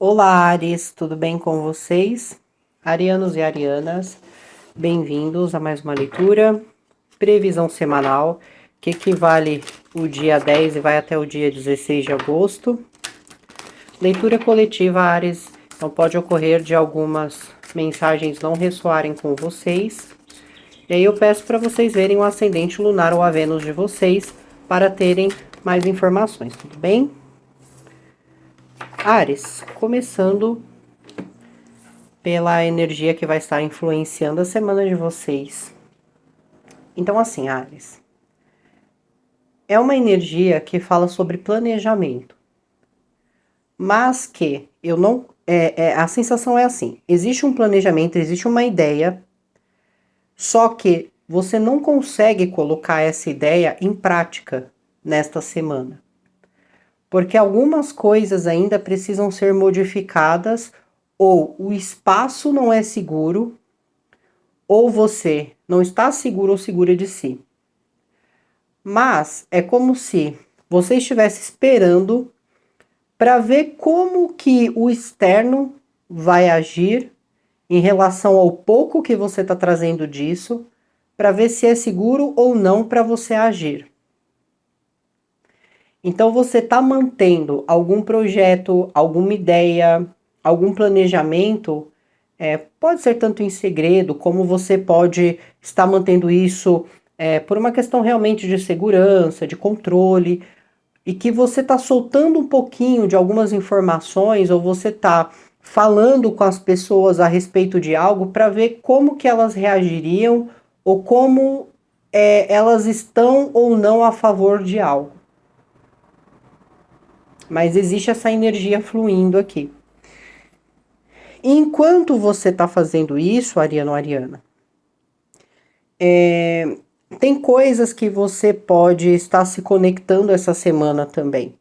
Olá, Ares, tudo bem com vocês? Arianos e arianas, bem-vindos a mais uma leitura, previsão semanal, que equivale o dia 10 e vai até o dia 16 de agosto. Leitura coletiva, Ares, então pode ocorrer de algumas mensagens não ressoarem com vocês. E aí eu peço para vocês verem o ascendente lunar ou a Vênus de vocês para terem mais informações, tudo bem? Ares, começando pela energia que vai estar influenciando a semana de vocês. Então, assim, Ares, é uma energia que fala sobre planejamento, mas que eu não. A sensação é assim: existe um planejamento, existe uma ideia, só que você não consegue colocar essa ideia em prática nesta semana. Porque algumas coisas ainda precisam ser modificadas, ou o espaço não é seguro, ou você não está seguro ou segura de si. Mas é como se você estivesse esperando para ver como que o externo vai agir em relação ao pouco que você está trazendo disso, para ver se é seguro ou não para você agir. Então você está mantendo algum projeto, alguma ideia, algum planejamento, pode ser tanto em segredo, como você pode estar mantendo isso por uma questão realmente de segurança, de controle, e que você está soltando um pouquinho de algumas informações, ou você está falando com as pessoas a respeito de algo para ver como que elas reagiriam, ou como elas estão ou não a favor de algo. Mas existe essa energia fluindo aqui. Enquanto você está fazendo isso, Ariano, Ariana, tem coisas que você pode estar se conectando essa semana também.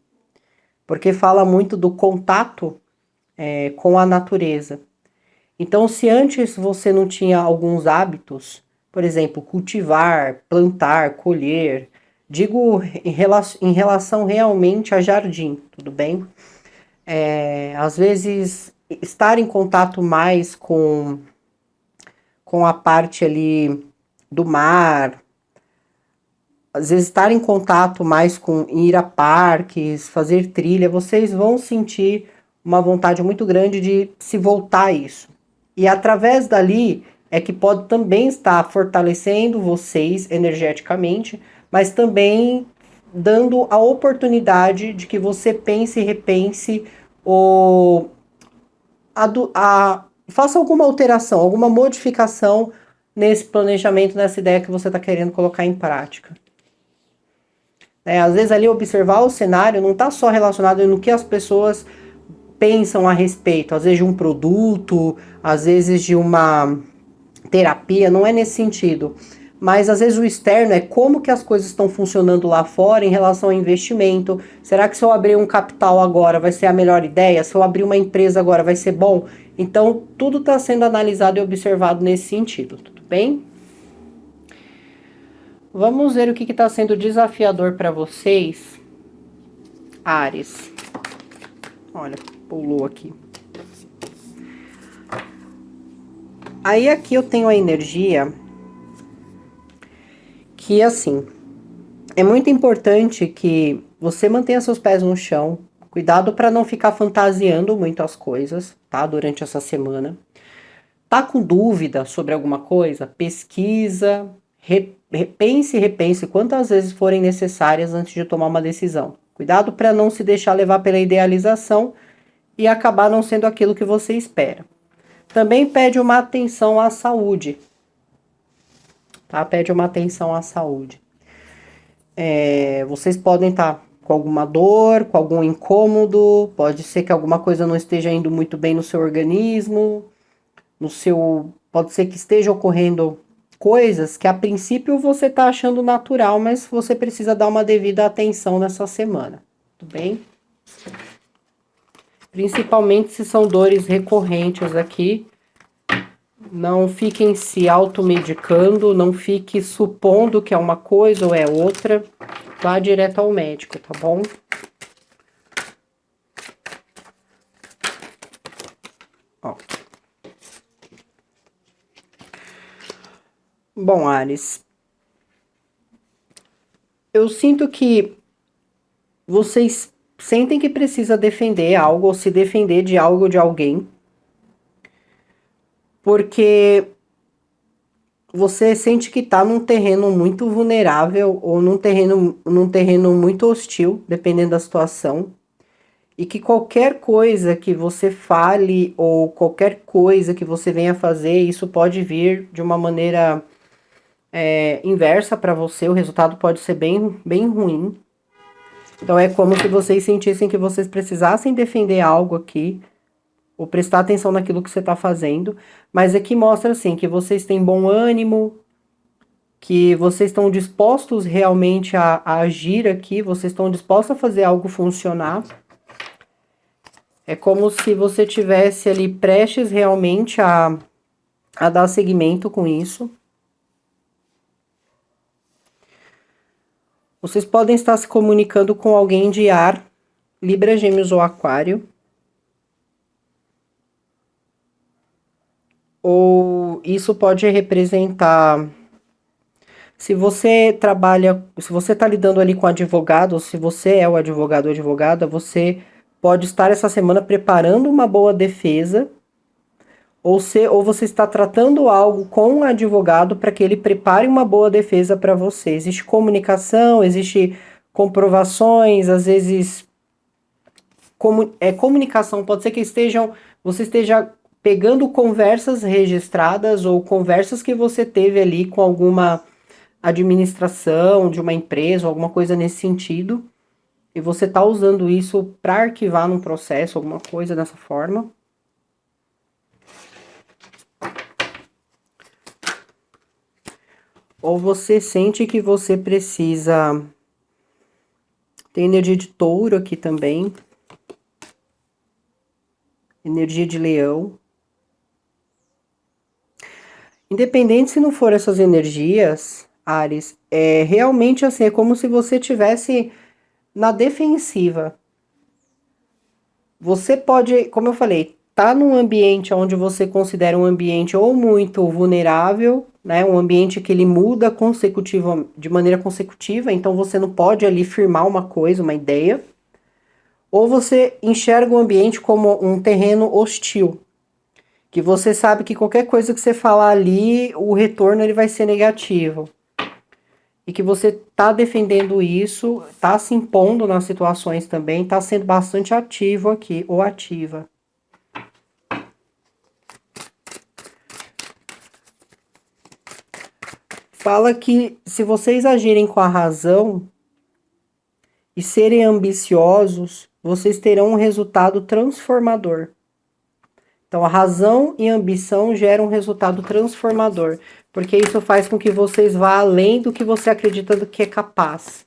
Porque fala muito do contato com a natureza. Então, se antes você não tinha alguns hábitos, por exemplo, cultivar, plantar, colher, digo em relação realmente a jardim, tudo bem? Às vezes, estar em contato mais com a parte ali do mar, às vezes estar em contato mais com ir a parques, fazer trilha, vocês vão sentir uma vontade muito grande de se voltar a isso. E através dali é que pode também estar fortalecendo vocês energeticamente, mas também dando a oportunidade de que você pense e repense ou faça alguma alteração, alguma modificação nesse planejamento, nessa ideia que você está querendo colocar em prática. Às vezes ali observar o cenário não está só relacionado no que as pessoas pensam a respeito, às vezes de um produto, às vezes de uma terapia, não é nesse sentido. Mas às vezes o externo é como que as coisas estão funcionando lá fora em relação ao investimento. Será que se eu abrir um capital agora vai ser a melhor ideia? Se eu abrir uma empresa agora vai ser bom? Então tudo está sendo analisado e observado nesse sentido, tudo bem? Vamos ver o que está sendo desafiador para vocês, Áries. Olha, pulou aqui. Aí aqui eu tenho a energia que, assim, é muito importante que você mantenha seus pés no chão. Cuidado para não ficar fantasiando muito as coisas, tá? Durante essa semana. Tá com dúvida sobre alguma coisa? Pesquisa, repense quantas vezes forem necessárias antes de tomar uma decisão. Cuidado para não se deixar levar pela idealização e acabar não sendo aquilo que você espera. Também pede uma atenção à saúde, tá? Pede uma atenção à saúde. Vocês podem estar com alguma dor, com algum incômodo, pode ser que alguma coisa não esteja indo muito bem no seu organismo, pode ser que esteja ocorrendo coisas que a princípio você está achando natural, mas você precisa dar uma devida atenção nessa semana, tudo bem? Principalmente se são dores recorrentes aqui. Não fiquem se automedicando, não fique supondo que é uma coisa ou é outra. Vá direto ao médico, tá bom? Ok. Bom, Ares, eu sinto que vocês sentem que precisa defender algo ou se defender de algo de alguém, porque você sente que tá num terreno muito vulnerável ou num terreno muito hostil, dependendo da situação, e que qualquer coisa que você fale ou qualquer coisa que você venha fazer, isso pode vir de uma maneira inversa para você, o resultado pode ser bem, bem ruim. Então é como se vocês sentissem que vocês precisassem defender algo aqui, ou prestar atenção naquilo que você está fazendo, mas aqui mostra assim que vocês têm bom ânimo, que vocês estão dispostos realmente a agir aqui, vocês estão dispostos a fazer algo funcionar. É como se você tivesse ali prestes realmente a dar seguimento com isso. Vocês podem estar se comunicando com alguém de ar, Libra, Gêmeos ou Aquário. Ou isso pode representar, se você trabalha, se você está lidando ali com advogado, ou se você é o advogado ou advogada, você pode estar essa semana preparando uma boa defesa, ou você está tratando algo com um advogado para que ele prepare uma boa defesa para você. Existe comunicação, existe comprovações, às vezes comunicação, pode ser que você esteja pegando conversas registradas ou conversas que você teve ali com alguma administração de uma empresa, alguma coisa nesse sentido, e você está usando isso para arquivar num processo, alguma coisa dessa forma. Ou você sente que você precisa. Tem energia de touro aqui também. Energia de leão. Independente se não for essas energias, Ares, é realmente assim, é como se você tivesse na defensiva. Você pode, como eu falei, tá num ambiente onde você considera um ambiente ou muito vulnerável, né, um ambiente que ele muda de maneira consecutiva, então você não pode ali firmar uma coisa, uma ideia, ou você enxerga o ambiente como um terreno hostil, que você sabe que qualquer coisa que você falar ali, o retorno ele vai ser negativo. E que você tá defendendo isso, tá se impondo nas situações também, tá sendo bastante ativo aqui, ou ativa. Fala que se vocês agirem com a razão e serem ambiciosos, vocês terão um resultado transformador. Então, a razão e a ambição geram um resultado transformador, porque isso faz com que vocês vá além do que você acredita do que é capaz.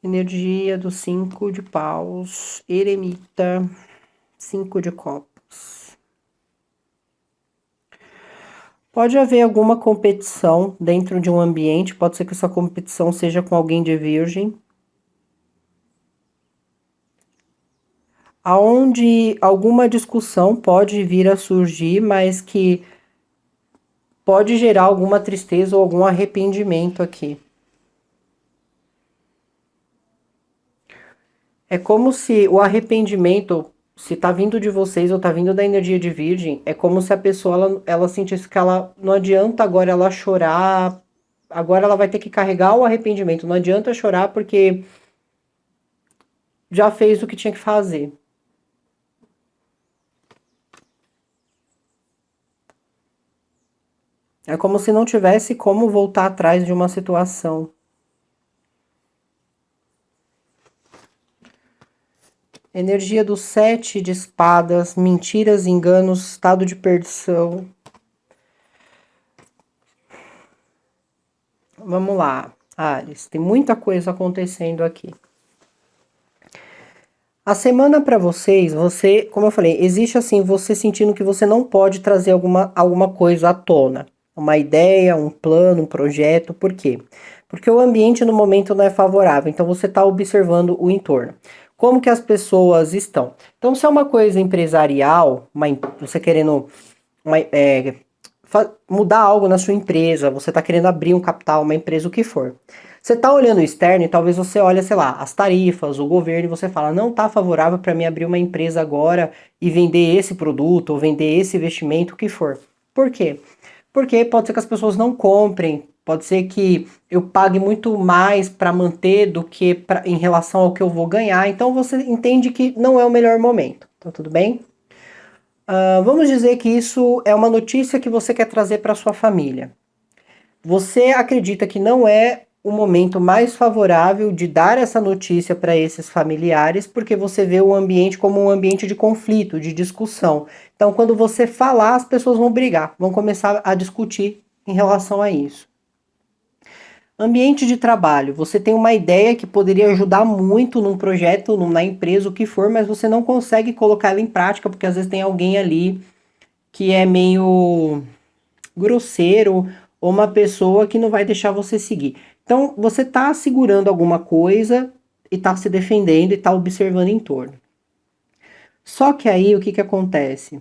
Energia do 5 de paus, eremita, 5 de copas. Pode haver alguma competição dentro de um ambiente, pode ser que essa competição seja com alguém de virgem. Aonde alguma discussão pode vir a surgir, mas que pode gerar alguma tristeza ou algum arrependimento aqui. É como se o arrependimento, se tá vindo de vocês ou tá vindo da energia de virgem, é como se a pessoa ela sentisse que ela não adianta agora ela chorar, agora ela vai ter que carregar o arrependimento. Não adianta chorar porque já fez o que tinha que fazer. É como se não tivesse como voltar atrás de uma situação. Energia do 7 de espadas, mentiras, enganos, estado de perdição. Vamos lá, Ares, tem muita coisa acontecendo aqui. A semana para vocês, como eu falei, existe assim, você sentindo que você não pode trazer alguma coisa à tona. Uma ideia, um plano, um projeto, por quê? Porque o ambiente no momento não é favorável, então você está observando o entorno. Como que as pessoas estão? Então, se é uma coisa empresarial, você querendo mudar algo na sua empresa, você está querendo abrir um capital, uma empresa, o que for. Você está olhando o externo e talvez você olhe, sei lá, as tarifas, o governo, e você fala, não está favorável para mim abrir uma empresa agora e vender esse produto, ou vender esse investimento, o que for. Por quê? Porque pode ser que as pessoas não comprem, pode ser que eu pague muito mais para manter do que em relação ao que eu vou ganhar, então você entende que não é o melhor momento. Então, tudo bem? Vamos dizer que isso é uma notícia que você quer trazer para sua família. Você acredita que não é o momento mais favorável de dar essa notícia para esses familiares, porque você vê o ambiente como um ambiente de conflito, de discussão. Então, quando você falar, as pessoas vão brigar, vão começar a discutir em relação a isso. Ambiente de trabalho. Você tem uma ideia que poderia ajudar muito num projeto, na empresa, o que for, mas você não consegue colocar ela em prática, porque às vezes tem alguém ali que é meio grosseiro ou uma pessoa que não vai deixar você seguir. Então, você está segurando alguma coisa e está se defendendo e está observando em torno. Só que aí, o que acontece?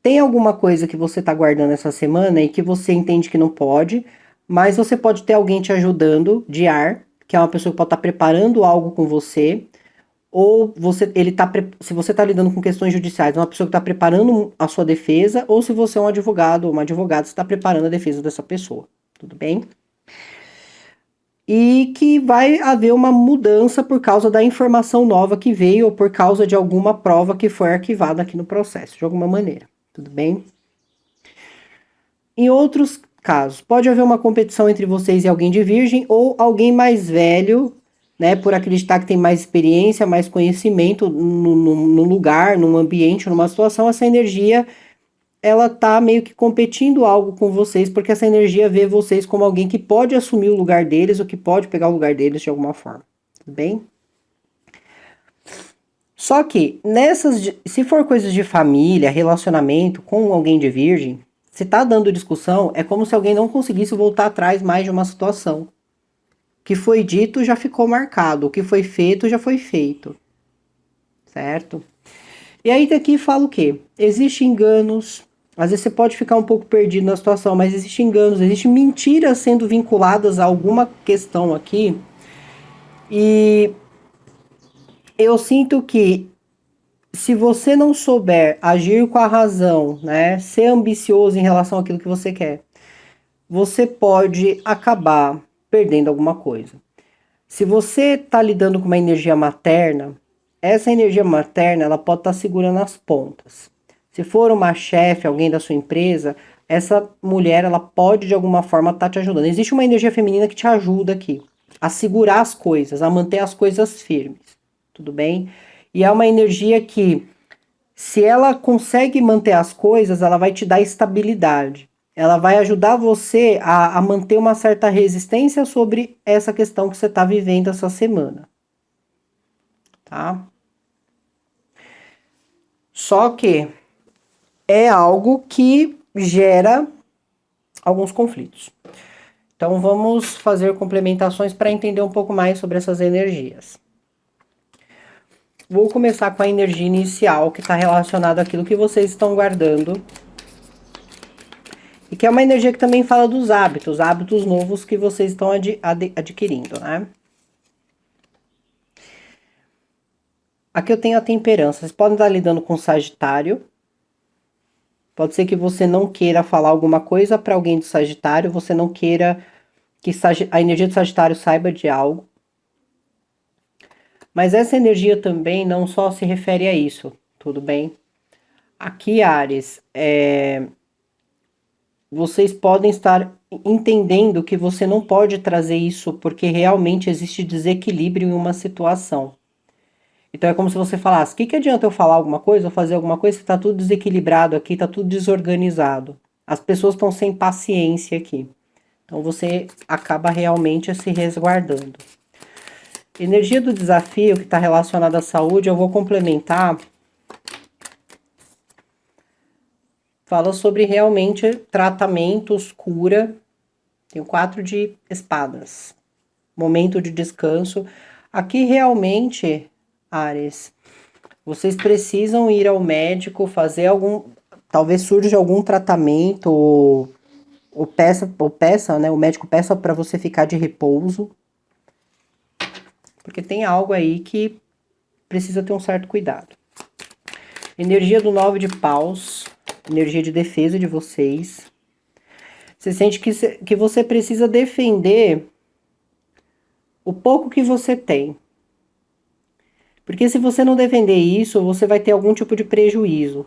Tem alguma coisa que você está guardando essa semana e que você entende que não pode, mas você pode ter alguém te ajudando de ar, que é uma pessoa que pode estar preparando algo com você, ou se você está lidando com questões judiciais, uma pessoa que está preparando a sua defesa, ou se você é um advogado ou uma advogada, você está preparando a defesa dessa pessoa. Tudo bem? E que vai haver uma mudança por causa da informação nova que veio ou por causa de alguma prova que foi arquivada aqui no processo, de alguma maneira. Tudo bem? Em outros casos, pode haver uma competição entre vocês e alguém de virgem ou alguém mais velho, né, por acreditar que tem mais experiência, mais conhecimento no lugar, num ambiente, numa situação, essa energia, ela tá meio que competindo algo com vocês, porque essa energia vê vocês como alguém que pode assumir o lugar deles ou que pode pegar o lugar deles de alguma forma. Tudo bem? Só que se for coisas de família, relacionamento com alguém de virgem, se tá dando discussão, é como se alguém não conseguisse voltar atrás mais de uma situação. O que foi dito já ficou marcado, o que foi feito já foi feito. Certo? E aí daqui fala o quê? Existem enganos, às vezes você pode ficar um pouco perdido na situação, mas existem enganos, existem mentiras sendo vinculadas a alguma questão aqui. E eu sinto que se você não souber agir com a razão, né, ser ambicioso em relação àquilo que você quer, você pode acabar perdendo alguma coisa. Se você está lidando com uma energia materna, essa energia materna ela pode estar segurando as pontas. Se for uma chefe, alguém da sua empresa, essa mulher ela pode de alguma forma estar te ajudando. Existe uma energia feminina que te ajuda aqui a segurar as coisas, a manter as coisas firmes. Tudo bem? E é uma energia que, se ela consegue manter as coisas, ela vai te dar estabilidade. Ela vai ajudar você a manter uma certa resistência sobre essa questão que você está vivendo essa semana. Tá? Só que é algo que gera alguns conflitos. Então vamos fazer complementações para entender um pouco mais sobre essas energias. Vou começar com a energia inicial, que está relacionada àquilo que vocês estão guardando. E que é uma energia que também fala dos hábitos novos que vocês estão adquirindo, né? Aqui eu tenho a temperança. Vocês podem estar lidando com Sagitário. Pode ser que você não queira falar alguma coisa para alguém do Sagitário, você não queira que a energia do Sagitário saiba de algo. Mas essa energia também não só se refere a isso, tudo bem? Aqui, Áries, vocês podem estar entendendo que você não pode trazer isso porque realmente existe desequilíbrio em uma situação. Então é como se você falasse, o que adianta eu falar alguma coisa ou fazer alguma coisa se está tudo desequilibrado aqui, está tudo desorganizado. As pessoas estão sem paciência aqui. Então você acaba realmente se resguardando. Energia do desafio que está relacionada à saúde, eu vou complementar. Fala sobre realmente tratamentos, cura Tem o 4 de espadas. Momento de descanso. Aqui realmente, Áries, vocês precisam ir ao médico, fazer algum... Talvez surja algum tratamento, ou peça, né? O médico peça para você ficar de repouso. Porque tem algo aí que precisa ter um certo cuidado. Energia do 9 de paus. Energia de defesa de vocês. Você sente que você precisa defender o pouco que você tem. Porque se você não defender isso, você vai ter algum tipo de prejuízo.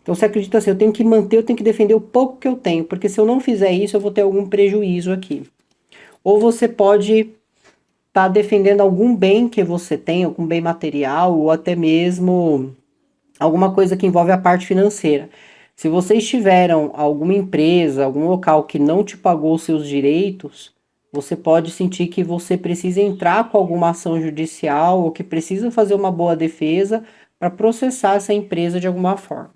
Então você acredita assim, eu tenho que defender o pouco que eu tenho. Porque se eu não fizer isso, eu vou ter algum prejuízo aqui. Ou você pode estar defendendo algum bem que você tem, algum bem material, ou até mesmo alguma coisa que envolve a parte financeira. Se vocês tiveram alguma empresa, algum local que não te pagou os seus direitos, você pode sentir que você precisa entrar com alguma ação judicial ou que precisa fazer uma boa defesa para processar essa empresa de alguma forma.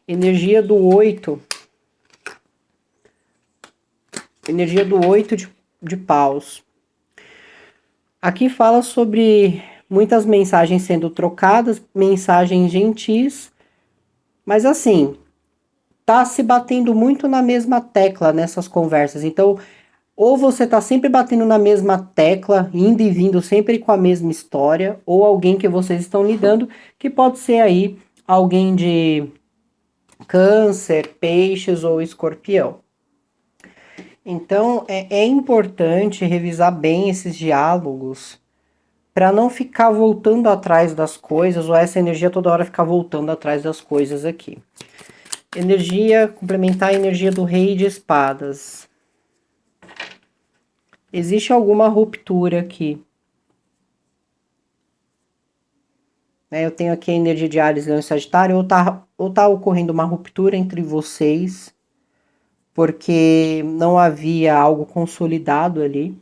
Energia do 8. Energia do 8 de paus. Aqui fala sobre muitas mensagens sendo trocadas, mensagens gentis, mas assim, tá se batendo muito na mesma tecla nessas conversas. Então, ou você tá sempre batendo na mesma tecla, indo e vindo sempre com a mesma história, ou alguém que vocês estão lidando, que pode ser aí alguém de câncer, peixes ou escorpião. Então, é importante revisar bem esses diálogos para não ficar voltando atrás das coisas, ou essa energia toda hora ficar voltando atrás das coisas aqui. Energia, complementar a energia do rei de espadas. Existe alguma ruptura aqui. Eu tenho aqui a energia de Áries, Leão e Sagitário, ou tá ocorrendo uma ruptura entre vocês, porque não havia algo consolidado ali.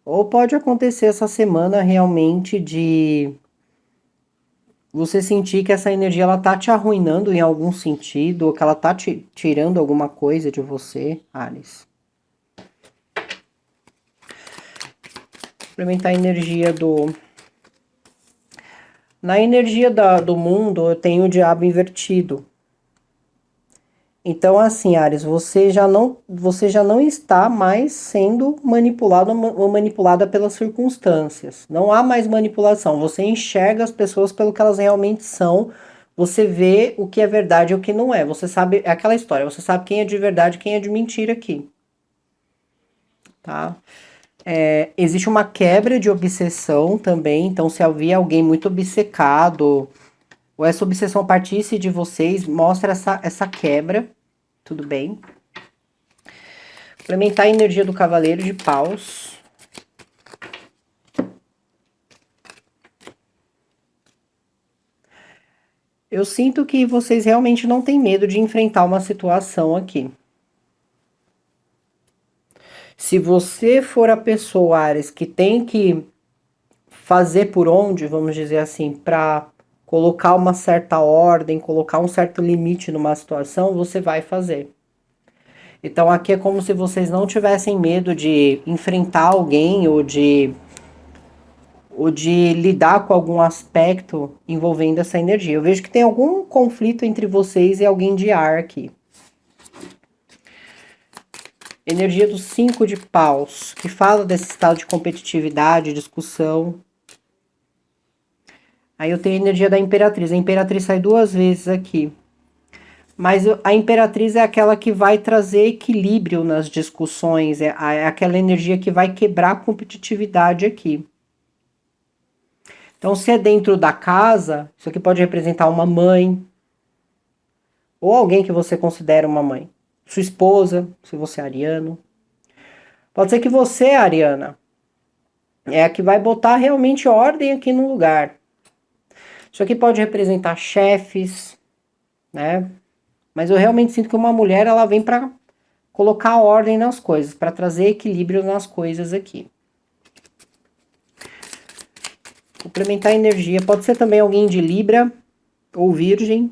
Ou pode acontecer essa semana realmente de você sentir que essa energia ela tá te arruinando em algum sentido, ou que ela tá te tirando alguma coisa de você, Áries. Implementar a energia do... Na energia do mundo, eu tenho o diabo invertido. Então, assim, Áries, você já não está mais sendo manipulado ou manipulada pelas circunstâncias. Não há mais manipulação. Você enxerga as pessoas pelo que elas realmente são. Você vê o que é verdade e o que não é. Você sabe, é aquela história, você sabe quem é de verdade e quem é de mentira aqui. Tá? Existe uma quebra de obsessão também. Então, se havia alguém muito obcecado, ou essa obsessão partisse de vocês, mostra essa quebra. Tudo bem. Implementar a energia do Cavaleiro de Paus. Eu sinto que vocês realmente não têm medo de enfrentar uma situação aqui. Se você for a pessoa, Áries, que tem que fazer por onde, vamos dizer assim, para colocar uma certa ordem, colocar um certo limite numa situação, você vai fazer. Então aqui é como se vocês não tivessem medo de enfrentar alguém ou de lidar com algum aspecto envolvendo essa energia. Eu vejo que tem algum conflito entre vocês e alguém de ar aqui. Energia do 5 de paus, que fala desse estado de competitividade, discussão. Aí eu tenho a energia da Imperatriz. A Imperatriz sai 2 vezes aqui. Mas a Imperatriz é aquela que vai trazer equilíbrio nas discussões. É aquela energia que vai quebrar a competitividade aqui. Então, se é dentro da casa, isso aqui pode representar uma mãe. Ou alguém que você considera uma mãe. Sua esposa, se você é ariano. Pode ser que você, Ariana, é a que vai botar realmente ordem aqui no lugar. Isso aqui pode representar chefes, né? Mas eu realmente sinto que uma mulher, ela vem para colocar ordem nas coisas, para trazer equilíbrio nas coisas aqui. Complementar a energia. Pode ser também alguém de Libra ou Virgem.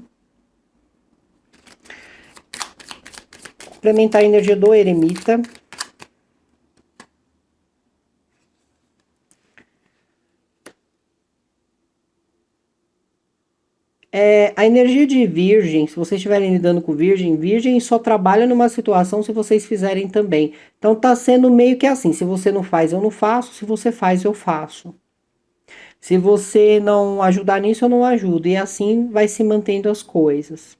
Complementar a energia do eremita. A energia de Virgem, se vocês estiverem lidando com Virgem, Virgem só trabalha numa situação se vocês fizerem também. Então tá sendo meio que assim, se você não faz, eu não faço, se você faz, eu faço. Se você não ajudar nisso, eu não ajudo. E assim vai se mantendo as coisas.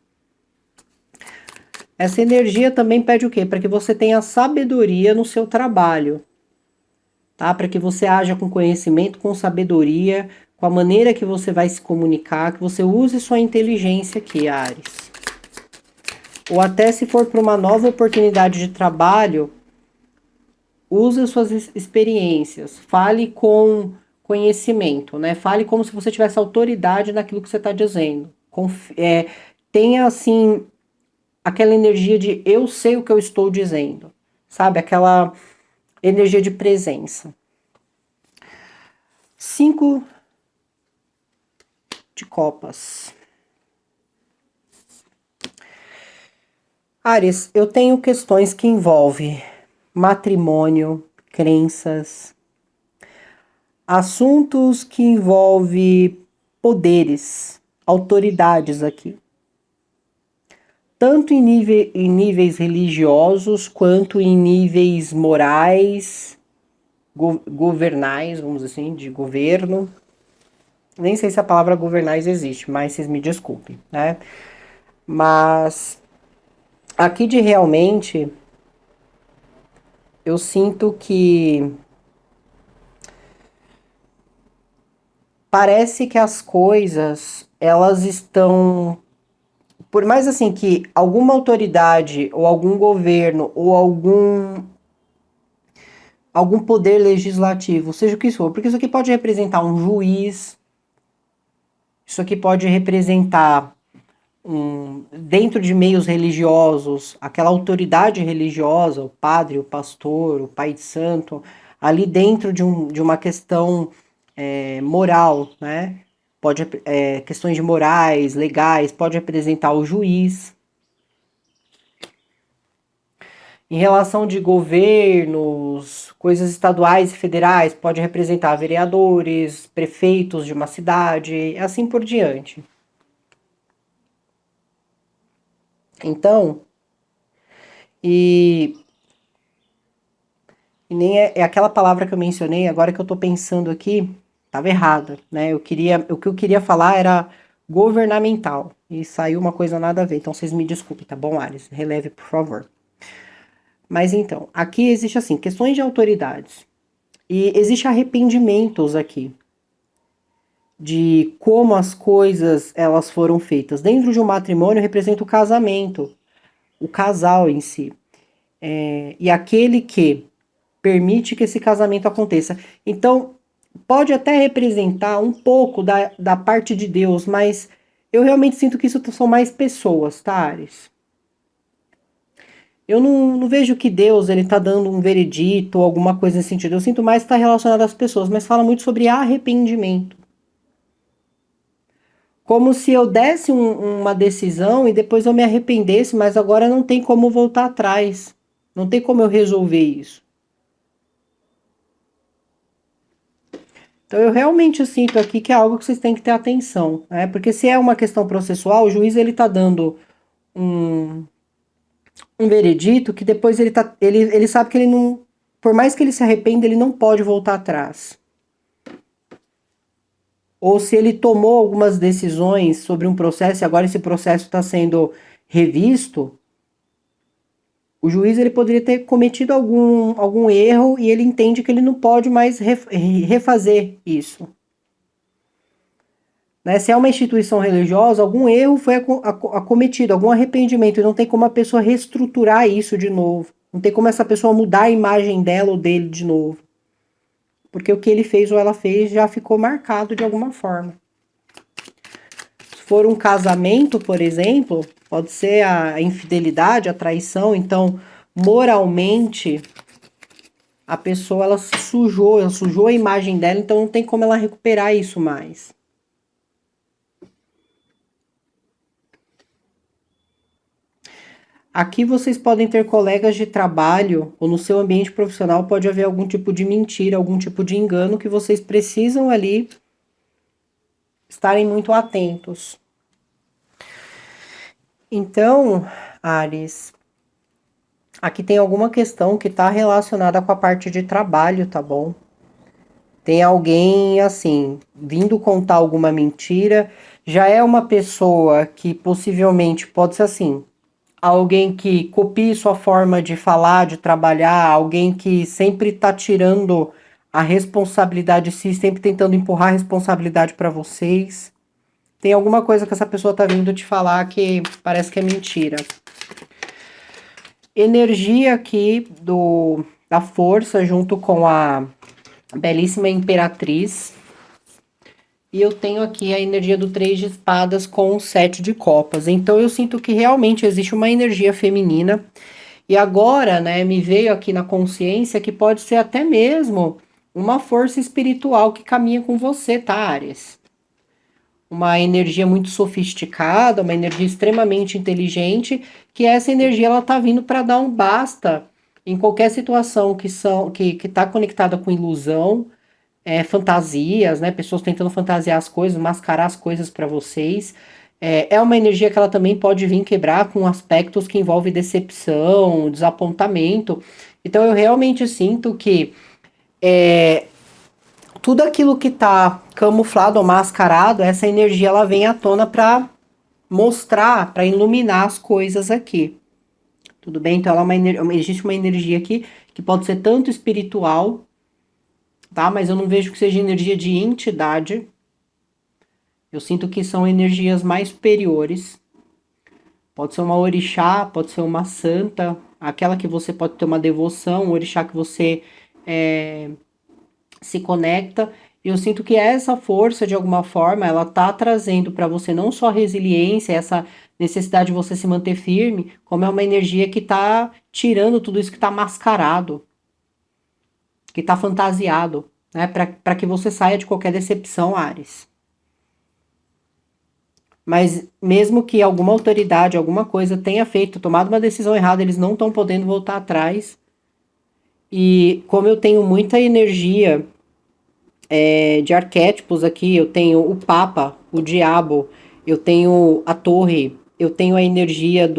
Essa energia também pede o quê? Para que você tenha sabedoria no seu trabalho. Tá? Para que você haja com conhecimento, com sabedoria, com a maneira que você vai se comunicar, que você use sua inteligência aqui, Áries. Ou até se for para uma nova oportunidade de trabalho, use as suas experiências, fale com conhecimento, né? Fale como se você tivesse autoridade naquilo que você está dizendo. Tenha, assim, aquela energia de eu sei o que eu estou dizendo, sabe? Aquela energia de presença. 5 de copas. Áries, eu tenho questões que envolvem matrimônio, crenças, assuntos que envolvem poderes, autoridades aqui. Tanto em níveis religiosos, quanto em níveis morais, governais, vamos dizer assim, de governo. Nem sei se a palavra governais existe, mas vocês me desculpem, né? Mas aqui de realmente, eu sinto que parece que as coisas, elas estão... Por mais assim que alguma autoridade, ou algum governo, ou algum poder legislativo, seja o que for, porque isso aqui pode representar um juiz, isso aqui pode representar dentro de meios religiosos, aquela autoridade religiosa, o padre, o pastor, o pai de santo, ali dentro de uma questão moral, né? Pode, questões de morais, legais, pode representar o juiz. Em relação de governos, coisas estaduais e federais, pode representar vereadores, prefeitos de uma cidade, e assim por diante. Então, e nem é aquela palavra que eu mencionei, agora que eu tô pensando aqui, estava errada, né? O que eu queria falar era governamental, e saiu uma coisa nada a ver, então vocês me desculpem, tá bom, Ares? Releve, por favor. Mas então, aqui existe assim, questões de autoridades. E existe arrependimentos aqui de como as coisas elas foram feitas. Dentro de um matrimônio representa o casamento, o casal em si. E aquele que permite que esse casamento aconteça. Então, pode até representar um pouco da parte de Deus, mas eu realmente sinto que isso são mais pessoas, tá, Ares? Eu não vejo que Deus ele tá dando um veredito ou alguma coisa nesse sentido. Eu sinto mais que está relacionado às pessoas, mas fala muito sobre arrependimento. Como se eu desse uma decisão e depois eu me arrependesse, mas agora não tem como voltar atrás. Não tem como eu resolver isso. Então eu realmente sinto aqui que é algo que vocês têm que ter atenção, né? Porque se é uma questão processual, o juiz ele tá dando um veredito que depois ele sabe que ele não, por mais que ele se arrependa, ele não pode voltar atrás. Ou se ele tomou algumas decisões sobre um processo e agora esse processo está sendo revisto, o juiz ele poderia ter cometido algum erro e ele entende que ele não pode mais refazer isso. Né? Se é uma instituição religiosa, algum erro foi acometido, algum arrependimento, e não tem como a pessoa reestruturar isso de novo. Não tem como essa pessoa mudar a imagem dela ou dele de novo. Porque o que ele fez ou ela fez já ficou marcado de alguma forma. Se for um casamento, por exemplo, pode ser a infidelidade, a traição. Então, moralmente, a pessoa ela se sujou, ela sujou a imagem dela, então não tem como ela recuperar isso mais. Aqui vocês podem ter colegas de trabalho ou no seu ambiente profissional pode haver algum tipo de mentira, algum tipo de engano que vocês precisam ali estarem muito atentos. Então, Ares, aqui tem alguma questão que está relacionada com a parte de trabalho, tá bom? Tem alguém assim, vindo contar alguma mentira, já é uma pessoa que possivelmente pode ser assim, alguém que copie sua forma de falar, de trabalhar, alguém que sempre tá tirando a responsabilidade de si, sempre tentando empurrar a responsabilidade para vocês. Tem alguma coisa que essa pessoa tá vindo te falar que parece que é mentira. Energia aqui da força junto com a belíssima imperatriz. E eu tenho aqui a energia do 3 de espadas com o 7 de copas. Então eu sinto que realmente existe uma energia feminina. E agora, né, me veio aqui na consciência que pode ser até mesmo uma força espiritual que caminha com você, tá, Ares? Uma energia muito sofisticada, uma energia extremamente inteligente, que essa energia ela tá vindo para dar um basta em qualquer situação que tá conectada com ilusão, fantasias, né? Pessoas tentando fantasiar as coisas, mascarar as coisas para vocês. É uma energia que ela também pode vir quebrar com aspectos que envolvem decepção, desapontamento. Então eu realmente sinto que tudo aquilo que tá camuflado ou mascarado, essa energia ela vem à tona para mostrar, para iluminar as coisas aqui. Tudo bem? Então ela é existe uma energia aqui que pode ser tanto espiritual, tá? Mas eu não vejo que seja energia de entidade. Eu sinto que são energias mais superiores. Pode ser uma orixá, pode ser uma santa, aquela que você pode ter uma devoção, um orixá que você se conecta. Eu sinto que essa força, de alguma forma, ela tá trazendo para você não só resiliência, essa necessidade de você se manter firme, como é uma energia que tá tirando tudo isso que tá mascarado, que tá fantasiado, né? Para que você saia de qualquer decepção, Ares. Mas mesmo que alguma autoridade, alguma coisa tenha feito, tomado uma decisão errada, eles não estão podendo voltar atrás. E como eu tenho muita energia de arquétipos aqui, eu tenho o Papa, o Diabo, eu tenho a Torre, eu tenho a energia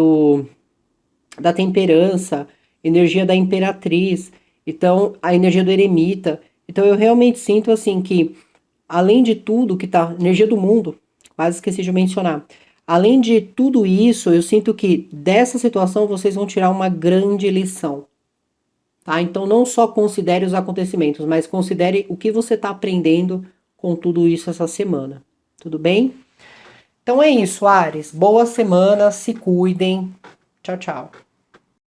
da temperança, energia da Imperatriz, então a energia do Eremita. Então eu realmente sinto assim que, além de tudo que tá, energia do mundo, quase esqueci de mencionar. Além de tudo isso, eu sinto que dessa situação vocês vão tirar uma grande lição. Tá? Então não só considere os acontecimentos, mas considere o que você está aprendendo com tudo isso essa semana. Tudo bem? Então é isso, Ares. Boa semana, se cuidem. Tchau, tchau.